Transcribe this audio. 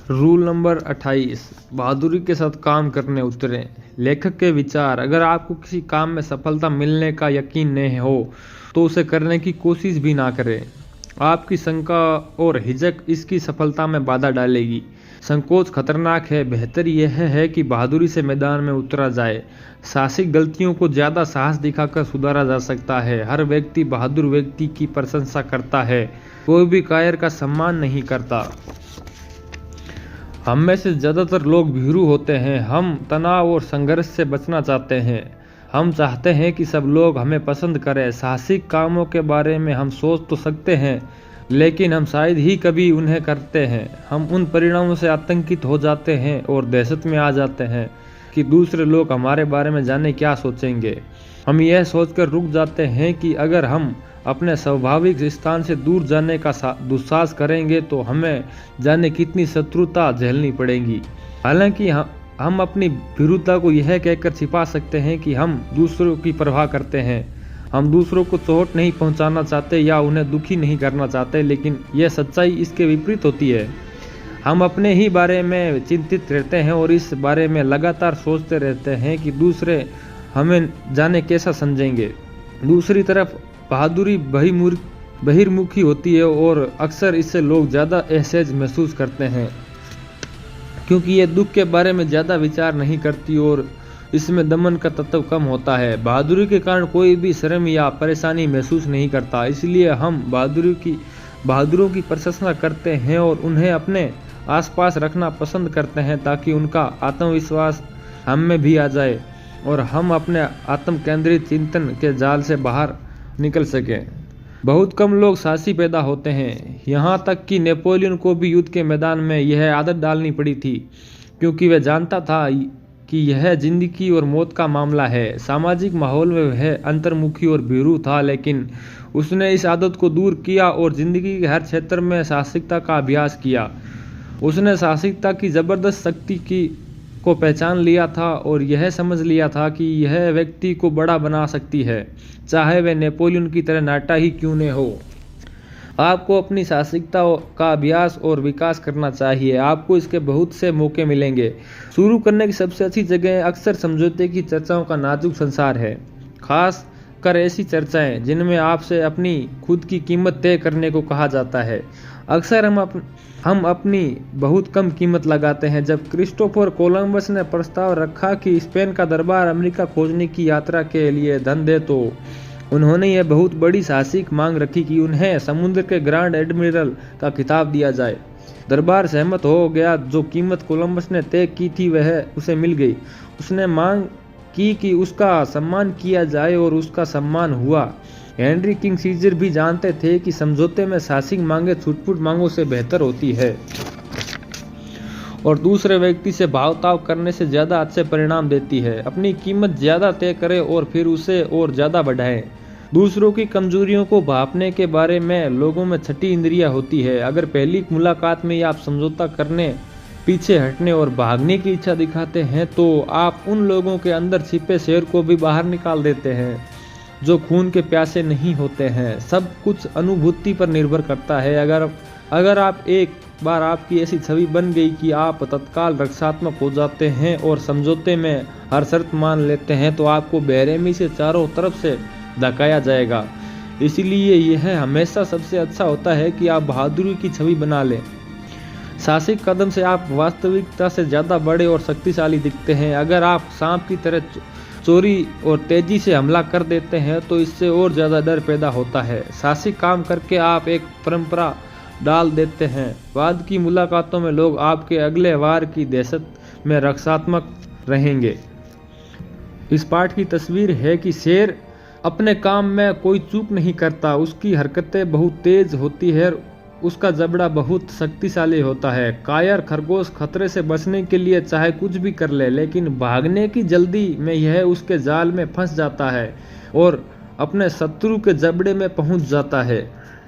Rule number 28, बहादुरी के साथ काम करने उतरें। लेखक के विचार। अगर आपको किसी काम में सफलता मिलने का यकीन नहीं हो तो उसे करने की कोशिश भी ना करें। आपकी शंका और हिचक इसकी सफलता में बाधा डालेगी। संकोच खतरनाक है। बेहतर यह है कि बहादुरी से मैदान में उतरा जाए। साहसिक गलतियों को ज़्यादा साहस दिखाकर सुधारा जा सकता है। हर व्यक्ति बहादुर व्यक्ति की प्रशंसा करता है, कोई भी कायर का सम्मान नहीं करता। हम में से ज़्यादातर लोग भीरू होते हैं। हम तनाव और संघर्ष से बचना चाहते हैं। हम चाहते हैं कि सब लोग हमें पसंद करें। साहसिक कामों के बारे में हम सोच तो सकते हैं, लेकिन हम शायद ही कभी उन्हें करते हैं। हम उन परिणामों से आतंकित हो जाते हैं और दहशत में आ जाते हैं कि दूसरे लोग हमारे बारे में जाने क्या सोचेंगे। हम यह सोचकर रुक जाते हैं कि अगर हम अपने स्वाभाविक स्थान से दूर जाने का दुस्साहस करेंगे तो हमें जाने कितनी शत्रुता झेलनी पड़ेगी। हालांकि हम अपनी भीरुता को यह कहकर छिपा सकते हैं कि हम दूसरों की परवाह करते हैं। हम दूसरों को चोट नहीं पहुंचाना चाहते या उन्हें दुखी नहीं करना चाहते, लेकिन यह सच्चाई इसके विपरीत होती है। हम अपने ही बारे में चिंतित रहते हैं और इस बारे में लगातार सोचते रहते हैं कि दूसरे हमें जाने कैसा समझेंगे। दूसरी तरफ बहादुरी बहिर्मुखी होती है और अक्सर इससे लोग ज़्यादा एहसास महसूस करते हैं, क्योंकि ये दुख के बारे में ज़्यादा विचार नहीं करती और इसमें दमन का तत्व कम होता है। बहादुरी के कारण कोई भी शर्म या परेशानी महसूस नहीं करता, इसलिए हम बहादुरों की प्रशंसा करते हैं और उन्हें अपने आसपास रखना पसंद करते हैं ताकि उनका आत्मविश्वास हम में भी आ जाए और हम अपने आत्म केंद्रित चिंतन के जाल से बाहर निकल सकें। बहुत कम लोग साहसी पैदा होते हैं। यहाँ तक कि नेपोलियन को भी युद्ध के मैदान में यह आदत डालनी पड़ी थी, क्योंकि वह जानता था कि यह जिंदगी और मौत का मामला है। सामाजिक माहौल में वह अंतर्मुखी और भीरू था, लेकिन उसने इस आदत को दूर किया और जिंदगी के हर क्षेत्र में साहसिकता का अभ्यास किया। उसने साहसिकता की जबरदस्त शक्ति को पहचान लिया था और यह समझ लिया था कि यह व्यक्ति को बड़ा बना सकती है, चाहे वह नेपोलियन की तरह नाटा ही क्यों न हो। आपको अपनी साहसिकता का अभ्यास और विकास करना चाहिए। आपको इसके बहुत से मौके मिलेंगे। शुरू करने की सबसे अच्छी जगह अक्सर समझौते की चर्चाओं का नाजुक संसार है, खास कर ऐसी चर्चाएं जिनमें आपसे अपनी खुद की कीमत तय करने को कहा जाता है। अक्सर हम अपनी बहुत कम कीमत लगाते हैं। जब क्रिस्टोफर कोलंबस ने प्रस्ताव रखा कि स्पेन का दरबार अमेरिका खोजने की यात्रा के लिए धन दे, तो उन्होंने यह बहुत बड़ी साहसिक मांग रखी कि उन्हें समुद्र के ग्रांड एडमिरल का खिताब दिया जाए। दरबार सहमत हो गया। जो कीमत कोलंबस ने तय की थी वह उसे मिल गई। उसने मांग की कि उसका सम्मान किया जाए और उसका सम्मान हुआ। हेनरी किंग सीजर भी जानते थे कि समझौते में साहसिक मांगे छुटपुट मांगों से बेहतर होती है और दूसरे व्यक्ति से भावताव करने से ज़्यादा अच्छे परिणाम देती है। अपनी कीमत ज़्यादा तय करें और फिर उसे और ज़्यादा बढ़ाएं। दूसरों की कमजोरियों को भांपने के बारे में लोगों में छठी इंद्रियां होती है। अगर पहली मुलाकात में ही आप समझौता करने, पीछे हटने और भागने की इच्छा दिखाते हैं तो आप उन लोगों के अंदर छिपे शेर को भी बाहर निकाल देते हैं जो खून के प्यासे नहीं होते हैं। सब कुछ अनुभूति पर निर्भर करता है। अगर आप एक बार आपकी ऐसी छवि बन गई कि आप तत्काल रक्षात्मक हो जाते हैं और समझौते में हर शर्त मान लेते हैं, तो आपको बेरहमी से चारों तरफ से धकाया जाएगा। इसलिए यह हमेशा सबसे अच्छा होता है कि आप बहादुरी की छवि बना लें। साहसिक कदम से आप वास्तविकता से ज़्यादा बड़े और शक्तिशाली दिखते हैं। अगर आप सांप की तरह चोरी और तेजी से हमला कर देते हैं तो इससे और ज़्यादा डर पैदा होता है। साहसिक काम करके आप एक परंपरा डाल देते हैं। बाद की मुलाकातों में लोग आपके अगले वार की दहशत में रक्षात्मक रहेंगे। इस पाठ की तस्वीर है कि शेर अपने काम में कोई चूक नहीं करता। उसकी हरकतें बहुत तेज होती है, उसका जबड़ा बहुत शक्तिशाली होता है। कायर खरगोश खतरे से बचने के लिए चाहे कुछ भी कर ले, लेकिन भागने की जल्दी में यह उसके जाल में फंस जाता है और अपने शत्रु के जबड़े में पहुंच जाता है।